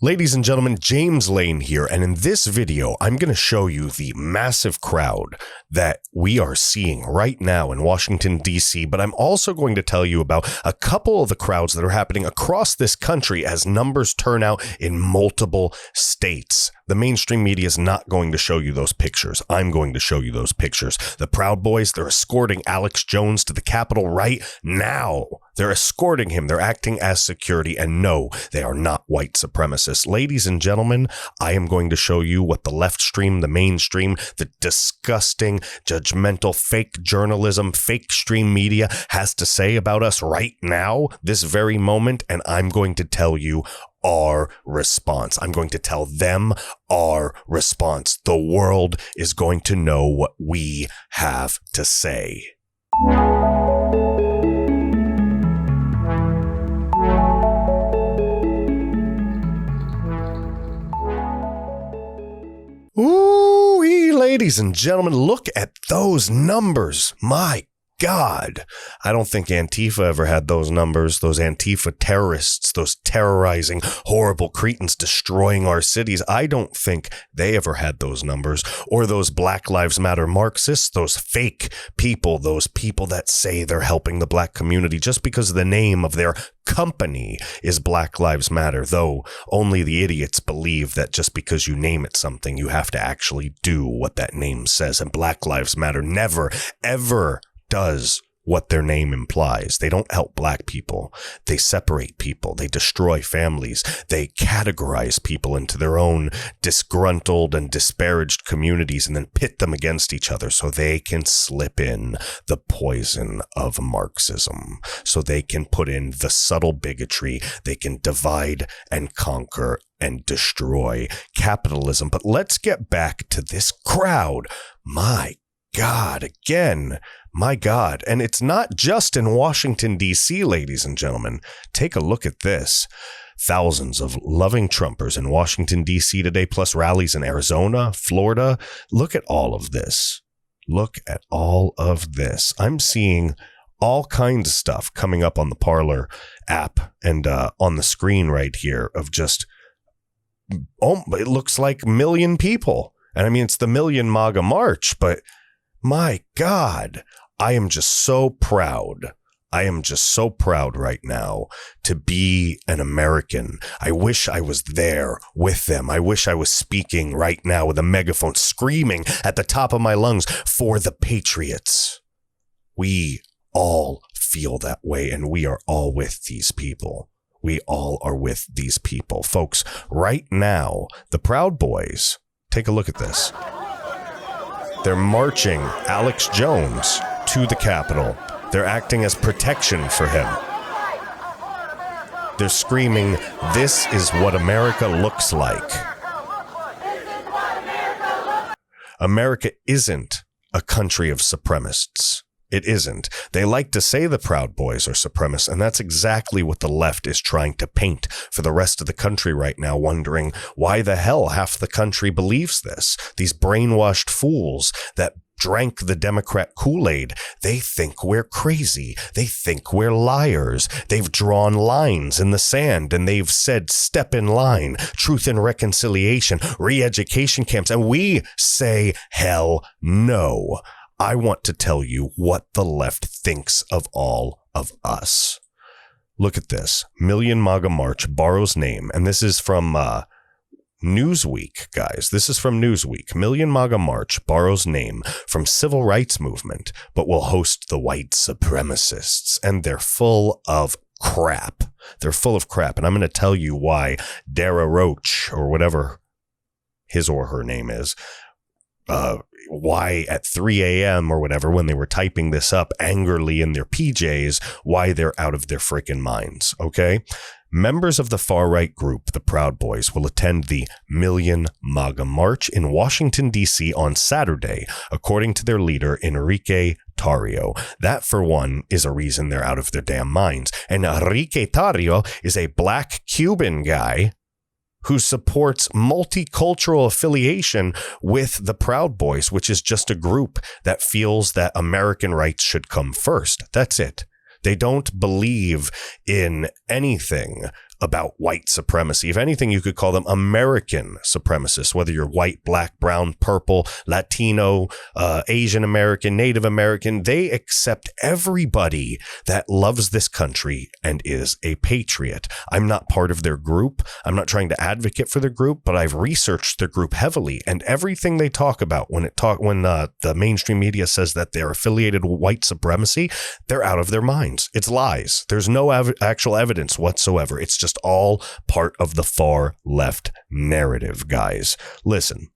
Ladies and gentlemen, James Lane here, and in this video, I'm going to show you the massive crowd that we are seeing right now in Washington, D.C., but I'm also going to tell you about a couple of the crowds that are happening across this country as numbers turn out in multiple states. The mainstream media is not going to show you those pictures. I'm going to show you those pictures. The Proud Boys, they're escorting Alex Jones to the Capitol right now. They're escorting him. They're acting as security. And no, they are not white supremacists. Ladies and gentlemen, I am going to show you what the left stream, the mainstream, the disgusting, judgmental, fake journalism, fake stream media has to say about us right now, this very moment. And I'm going to tell you our response. I'm going to tell them our response. The world is going to know what we have to say. Ooh, ladies and gentlemen, look at those numbers. My God, I don't think Antifa ever had those numbers, those Antifa terrorists, those terrorizing, horrible cretins destroying our cities. I don't think they ever had those numbers, or those Black Lives Matter Marxists, those fake people, those people that say they're helping the black community just because the name of their company is Black Lives Matter, though only the idiots believe that just because you name it something, you have to actually do what that name says. And Black Lives Matter never, ever does what their name implies. They don't help black people. They separate people. They destroy families. They categorize people into their own disgruntled and disparaged communities and then pit them against each other so they can slip in the poison of Marxism, so they can put in the subtle bigotry. They can divide and conquer and destroy capitalism. But let's get back to this crowd. My God, again, my God. And it's not just in Washington, D.C., ladies and gentlemen. Take a look at this. Thousands of loving Trumpers in Washington, D.C. today, plus rallies in Arizona, Florida. Look at all of this. Look at all of this. I'm seeing all kinds of stuff coming up on the Parler app and on the screen right here of just, it looks like a million people. And I mean, it's the Million Maga March, but my God, I am just so proud. I am just so proud right now to be an American. I wish I was there with them. I wish I was speaking right now with a megaphone, screaming at the top of my lungs for the patriots. We all feel that way, and we are all with these people. We all are with these people. Folks, right now, the Proud Boys, take a look at this. They're marching Alex Jones to the Capitol. They're acting as protection for him. They're screaming, "This is what America looks like." America isn't a country of supremacists. It isn't. They like to say the Proud Boys are supremacists, and that's exactly what the left is trying to paint for the rest of the country right now, wondering why the hell half the country believes this. These brainwashed fools that drank the Democrat Kool-Aid, they think we're crazy. They think we're liars. They've drawn lines in the sand, and they've said, step in line, truth and reconciliation, re-education camps, and we say, hell no. I want to tell you what the left thinks of all of us. Look at this. Million Maga March borrows name, and this is from Newsweek, guys. This is from Newsweek. Million Maga March borrows name from civil rights movement, but will host the white supremacists, and they're full of crap. They're full of crap, and I'm going to tell you why Dara Roach, or whatever his or her name is, why at 3 a.m. or whatever, when they were typing this up angrily in their PJs, why they're out of their freaking minds, okay? Members of the far-right group, the Proud Boys, will attend the Million Maga March in Washington, D.C. on Saturday, according to their leader, Enrique Tarrio. That, for one, is a reason they're out of their damn minds. And Enrique Tarrio is a black Cuban guy who supports multicultural affiliation with the Proud Boys, which is just a group that feels that American rights should come first. That's it. They don't believe in anything about white supremacy. If anything, you could call them American supremacists, whether you're white, black, brown, purple, Latino, Asian American, Native American. They accept everybody that loves this country and is a patriot. I'm not part of their group. I'm not trying to advocate for their group, but I've researched their group heavily, and everything they talk about when the mainstream media says that they're affiliated with white supremacy, they're out of their minds. It's lies. There's no actual evidence whatsoever. It's just all part of the far left narrative, guys. Listen,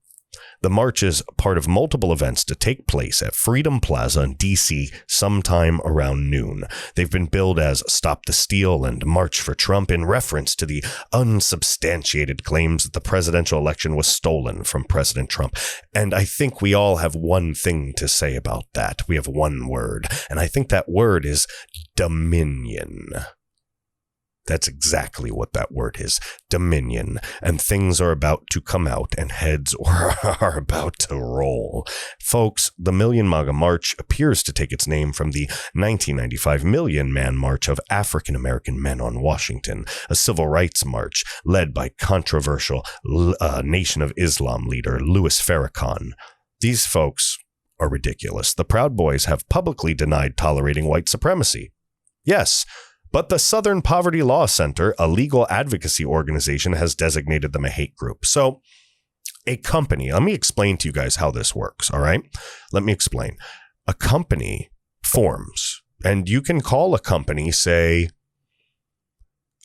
the march is part of multiple events to take place at Freedom Plaza in D.C. sometime around noon. They've been billed as Stop the Steal and March for Trump in reference to the unsubstantiated claims that the presidential election was stolen from President Trump. And I think we all have one thing to say about that. We have one word, and I think that word is dominion. That's exactly what that word is, dominion. And things are about to come out and heads are about to roll. Folks, the Million Maga March appears to take its name from the 1995 Million Man March of African American men on Washington, a civil rights march led by controversial Nation of Islam leader Louis Farrakhan. These folks are ridiculous. The Proud Boys have publicly denied tolerating white supremacy. Yes, but the Southern Poverty Law Center, a legal advocacy organization, has designated them a hate group. So a company, let me explain to you guys how this works, all right? Let me explain. A company forms, and you can call a company, say,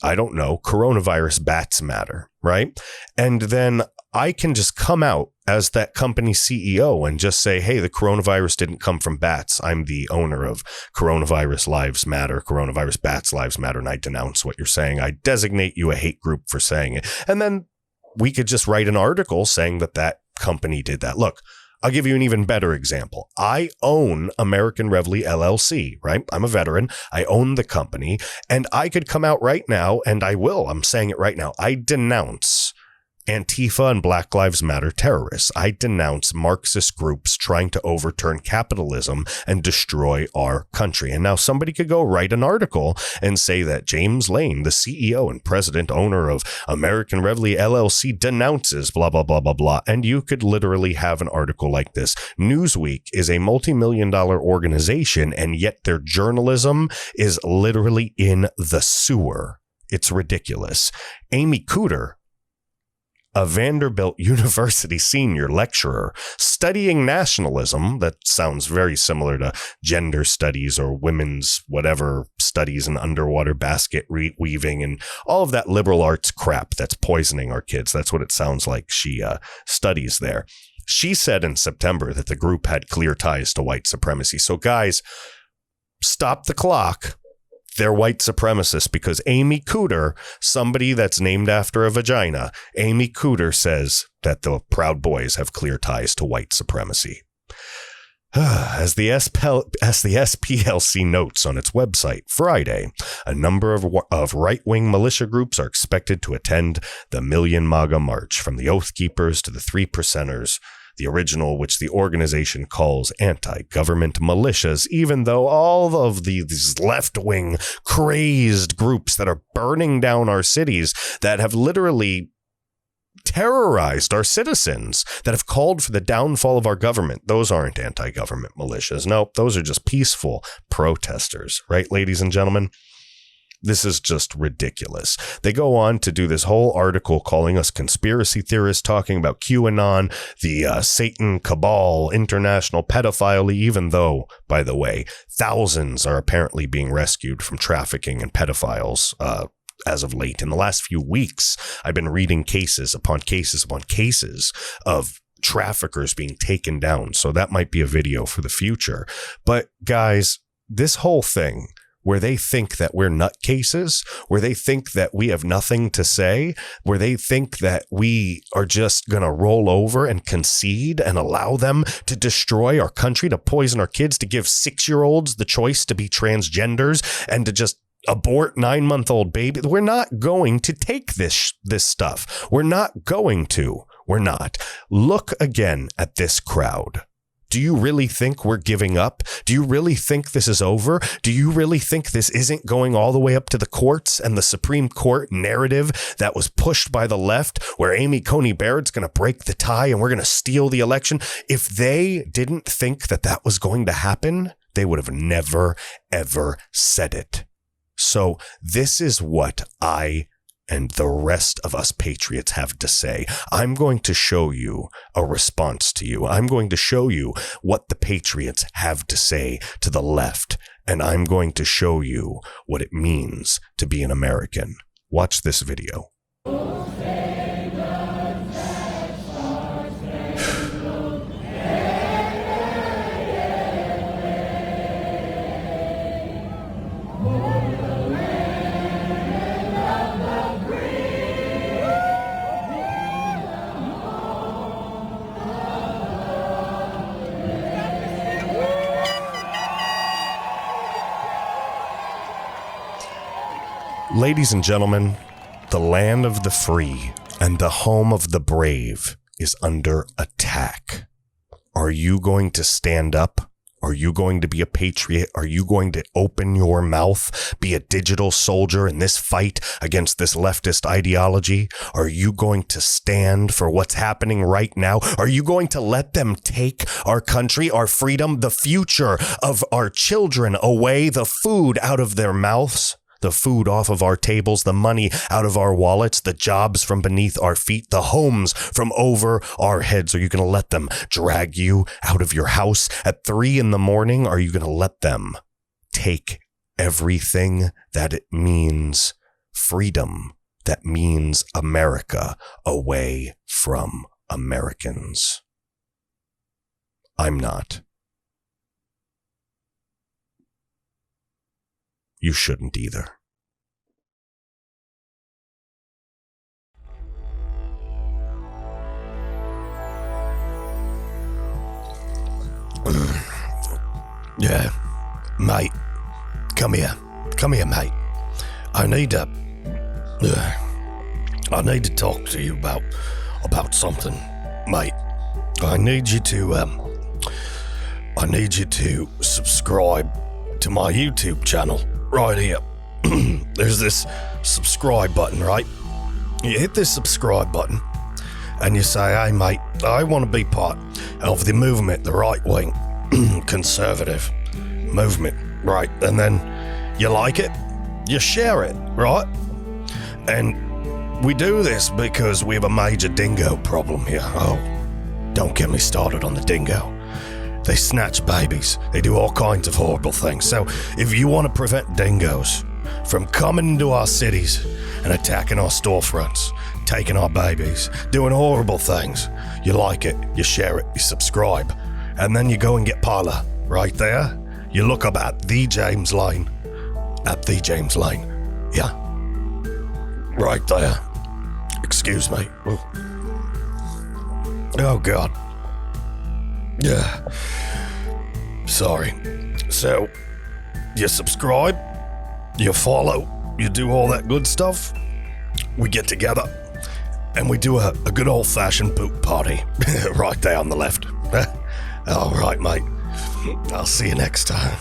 I don't know, coronavirus bats matter, right? And then I can just come out as that company's CEO and just say, hey, the coronavirus didn't come from bats. I'm the owner of Coronavirus Lives Matter, Coronavirus Bats Lives Matter, and I denounce what you're saying. I designate you a hate group for saying it. And then we could just write an article saying that that company did that. Look, I'll give you an even better example. I own American Reveille LLC, right? I'm a veteran. I own the company, and I could come out right now, and I will. I'm saying it right now. I denounce Antifa and Black Lives Matter terrorists. I denounce Marxist groups trying to overturn capitalism and destroy our country. And now somebody could go write an article and say that James Lane, the CEO and president owner of American Reveille LLC, denounces blah, blah, blah, blah, blah. And you could literally have an article like this. Newsweek is a multi-million-dollar organization, and yet their journalism is literally in the sewer. It's ridiculous. Amy Cooter, a Vanderbilt University senior lecturer studying nationalism, that sounds very similar to gender studies or women's whatever studies and underwater basket weaving and all of that liberal arts crap that's poisoning our kids. That's what it sounds like she studies there. She said in September that the group had clear ties to white supremacy. So guys, stop the clock. They're white supremacists because Amy Cooter, somebody that's named after a vagina, Amy Cooter says that the Proud Boys have clear ties to white supremacy. As the SPLC notes on its website Friday, a number of right-wing militia groups are expected to attend the Million Maga March, from the Oath Keepers to the Three Percenters, the original, which the organization calls anti-government militias, even though all of these left-wing crazed groups that are burning down our cities, that have literally terrorized our citizens, that have called for the downfall of our government, those aren't anti-government militias. No, those are just peaceful protesters, right, ladies and gentlemen? This is just ridiculous. They go on to do this whole article calling us conspiracy theorists, talking about QAnon, the Satan cabal, international pedophilia, even though, by the way, thousands are apparently being rescued from trafficking and pedophiles as of late. In the last few weeks, I've been reading cases upon cases upon cases of traffickers being taken down. So that might be a video for the future. But guys, this whole thing, where they think that we're nutcases, where they think that we have nothing to say, where they think that we are just going to roll over and concede and allow them to destroy our country, to poison our kids, to give 6-year-olds the choice to be transgenders and to just abort 9-month-old baby. We're not going to take this stuff. We're not going to. We're not. Look again at this crowd. Do you really think we're giving up? Do you really think this is over? Do you really think this isn't going all the way up to the courts and the Supreme Court narrative that was pushed by the left, where Amy Coney Barrett's going to break the tie and we're going to steal the election? If they didn't think that that was going to happen, they would have never, ever said it. So this is what I and the rest of us patriots have to say. I'm going to show you a response to you. I'm going to show you what the patriots have to say to the left, and I'm going to show you what it means to be an American. Watch this video. Ladies and gentlemen, the land of the free and the home of the brave is under attack. Are you going to stand up? Are you going to be a patriot? Are you going to open your mouth, be a digital soldier in this fight against this leftist ideology? Are you going to stand for what's happening right now? Are you going to let them take our country, our freedom, the future of our children away, the food out of their mouths? The food off of our tables, the money out of our wallets, the jobs from beneath our feet, the homes from over our heads? Are you going to let them drag you out of your house at 3 a.m? Are you going to let them take everything that it means freedom, that means America, away from Americans? I'm not. You shouldn't either. Yeah, mate, come here, mate. I need to talk to you about something, mate. I need you to subscribe to my YouTube channel. Right here. There's this subscribe button, right? You hit this subscribe button and you say, hey mate, I want to be part of the movement, the right wing conservative movement, right? And then you like it, you share it, right? And we do this because we have a major dingo problem here. Oh, don't get me started on the dingo. They snatch babies. They do all kinds of horrible things. So if you want to prevent dingoes from coming into our cities and attacking our storefronts, taking our babies, doing horrible things, you like it, you share it, you subscribe, and then you go and get Parler right there. You look up at The James Lane. Yeah. Right there. Excuse me. Oh, God. Yeah. Sorry. So, you subscribe, you follow, you do all that good stuff. We get together and we do a good old-fashioned poop party right there on the left. All right, mate. I'll see you next time.